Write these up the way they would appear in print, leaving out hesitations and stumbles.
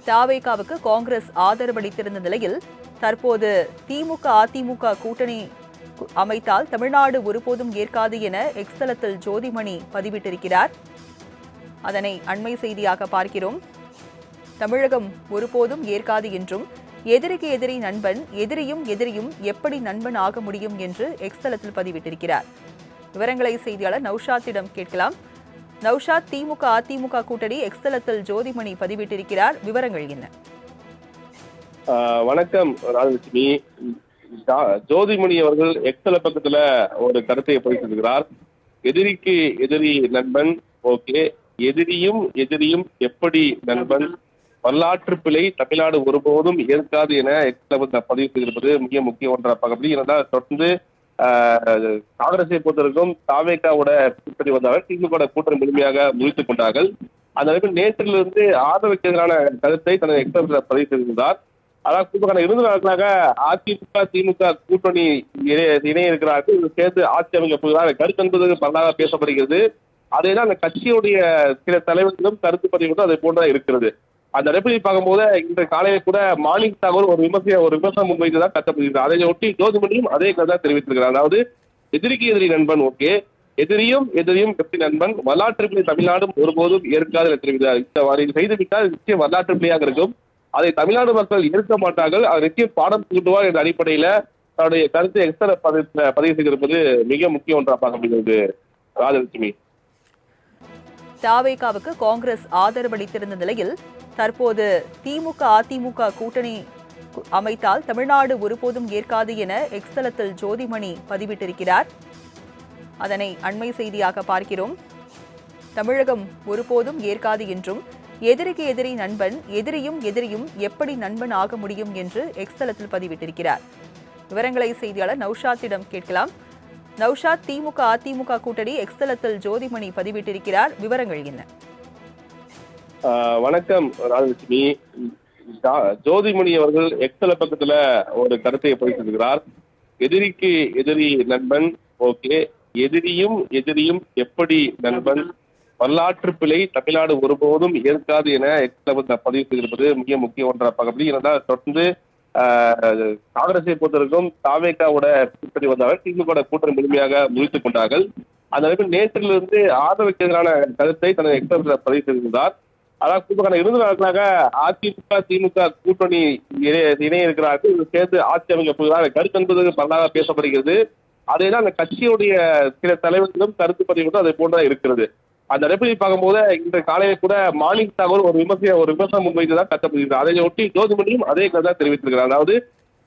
தவேகாவுக்கு காங்கிரஸ் ஆதரவளித்திருந்த நிலையில் தற்போது திமுக அதிமுக கூட்டணி அமைத்தால் தமிழ்நாடு ஒருபோதும் ஏற்காது என எக்ஸ் தளத்தில் ஜோதிமணி பதிவிட்டிருக்கிறார். அதனை அண்மை செய்தியாக பார்க்கிறோம். தமிழகம் ஒருபோதும் ஏற்காது என்றும் எதிரிக்கு எதிரி நண்பன், எதிரியும் எதிரியும் எப்படி நண்பன் ஆக முடியும் என்று எக்ஸ் தளத்தில் பதிவிட்டிருக்கிறார். விவரங்களை செய்தியாளர் நௌஷாத்திடம் கேட்கலாம். நௌஷாத், திமுக அதிமுக கூட்டணி எக்ஸ் தளத்தில் ஜோதிமணி பதிவிட்டிருக்கிறார். விவரங்கள் என்ன? வணக்கம் ராஜலட்சுமி. ஜோதிமணி அவர்கள் எக்ஸ் தள பக்கத்துல ஒரு கருத்தை பதிவிட்டிருக்கிறார். எதிரிக்கு எதிரி நண்பன், ஓகே, எதிரியும் எதிரியும் எப்படி நண்பன், வரலாற்று பிழை தமிழ்நாடு ஒருபோதும் ஏற்காது என பதிவு செய்திருப்பது மிக முக்கிய ஒன்றாக பார்க்கப்படி. ஏனென்றால் தொடர்ந்து காங்கிரஸை பொறுத்தவரைக்கும் தவேகாவோட கூட்டணி வந்தார்கள், திமுக கூட்டணி முழுமையாக முறித்துக் கொண்டார்கள். அந்த அளவில் நேற்றிலிருந்து ஆதரவுக்கு எதிரான கருத்தை தனது எக்ஸ் பதிவு செய்திருந்தார். அதாவது கூட்டணி இருந்த நாட்களாக அதிமுக திமுக கூட்டணி இணைய இருக்கிறார்கள், சேர்ந்து ஆட்சி அமைக்க போகிறார் கருத்து என்பது பரவாக பேசப்படுகிறது. அதேதான் அந்த கட்சியுடைய சில தலைவர்களும் கருத்து பதிவு அதை போன்றதான் இருக்கிறது. அந்த அடிப்படையில் பார்க்கும்போது இன்றைய காலையில் கூட மார்னிங் தகவல் ஒரு விமர்சனம் முன்வைத்துதான் கட்டப்படுகிறது. அதை ஒட்டி ஜோதிமணியும் அதே கருத்தான் தெரிவித்திருக்கிறார். அதாவது எதிரிக்கு எதிரி நண்பன், ஓகே, எதிரியும் எதிரியும் எப்படி நண்பன், வரலாற்று பிள்ளை தமிழ்நாடும் ஒருபோதும் ஏற்காது என தெரிவித்தார். இந்த செய்துவிட்டால் நிச்சயம் வரலாற்று பிள்ளையாக இருக்கும், அதை தமிழ்நாடு மக்கள் ஏற்க மாட்டார்கள், அதை நிச்சயம் பாடம் கூட்டுவார் என்ற அடிப்படையில தன்னுடைய கருத்தை எக்ஸ்ட்ரா பதிவு செய்திருப்பது மிக முக்கிய ஒன்றாக பார்க்கப்படுகிறது. ராஜலட்சுமி, தவேகாவுக்கு காங்கிரஸ் ஆதரவளித்திருந்த நிலையில் தற்போது திமுக அதிமுக கூட்டணி அமைத்தால் தமிழ்நாடு ஒருபோதும் ஏற்காது என எக்ஸ் தளத்தில் ஜோதிமணி பதிவிட்டிருக்கிறார். அதனை அண்மை செய்தியாக பார்க்கிறோம். தமிழகம் ஒருபோதும் ஏற்காது என்றும் எதிரிக்கு எதிரி நண்பன், எதிரியும் எதிரியும் எப்படி நண்பன் ஆக முடியும் என்று எக்ஸ் தளத்தில் பதிவிட்டிருக்கிறார். விவரங்களை செய்தியாளர் நௌஷாத்திடம் கேட்கலாம். நௌஷாத், திமுக அதிமுக கூட்டணி எக்ஸ் தளத்தில் ஜோதிமணி பதிவிட்டிருக்கிறார். விவரங்கள் என்ன? வணக்கம் ராஜலட்சுமி. ஜோதிமணி அவர்கள் எக்ஸ் தள பக்கத்துல ஒரு கருத்தை பதிவிட்டிருக்கிறார். எதிரிக்கு எதிரி நண்பன், ஓகே, எதிரியும் எதிரியும் எப்படி நண்பன், வரலாற்று பிழை தமிழ்நாடு ஒருபோதும் ஏற்காது என எக்ஸ் பதிவு செய்திருப்பது மிக முக்கிய ஒன்றாக பார்க்கப்படி. ஏனென்றால் தொடர்ந்து காங்கிரஸை பொறுத்தவரைக்கும் தவேகாவோட கூட்டணி வந்தார்கள், திமுக கூட்டணி முழுமையாக முறித்துக் கொண்டார்கள். அந்த அளவில் நேற்றிலிருந்து ஆதரவுக்கு எதிரான கருத்தை தனது எக்ஸ் பதிவு செய்திருந்தார். அதாவது கூட்டணி இருந்த நாட்களாக அதிமுக திமுக கூட்டணி இணைய இருக்கிறார்கள், சேர்ந்து ஆட்சி அமைக்க போகிறார் கருத்து என்பது பரவாக பேசப்படுகிறது. அதேதான் அந்த கட்சியுடைய சில தலைவர்களும் கருத்து பதிவு அதை போன்றதான் இருக்கிறது. அந்த அடிப்படையில் பார்க்கும்போது இன்றைய காலையில் கூட மார்னிங் தகவல் ஒரு விமர்சனம் முன்வைத்துதான் கட்டப்படுகிறது. அதை ஒட்டி ஜோதிமணியும் அதே கருத்தான் தெரிவித்திருக்கிறார். அதாவது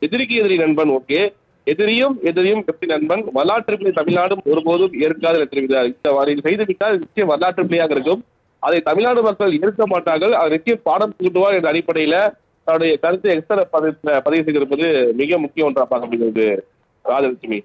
எதிரிக்கு எதிரி நண்பன், ஓகே, எதிரியும் எதிரியும் எப்படி நண்பன், வரலாற்று பிள்ளை தமிழ்நாடும் ஒருபோதும் ஏற்காது என தெரிவித்தார். இந்த செய்துவிட்டால் நிச்சயம் வரலாற்று பிள்ளையாக இருக்கும், அதை தமிழ்நாடு மக்கள் ஏற்க மாட்டார்கள், அதை நிச்சயம் பாடம் கூட்டுவார் என்ற அடிப்படையில தன்னுடைய கருத்தை எக்ஸ்ட்ரா பதிவு செய்திருப்பது மிக முக்கிய ஒன்றாக பார்க்கப்படுகிறது. ராஜலட்சுமி.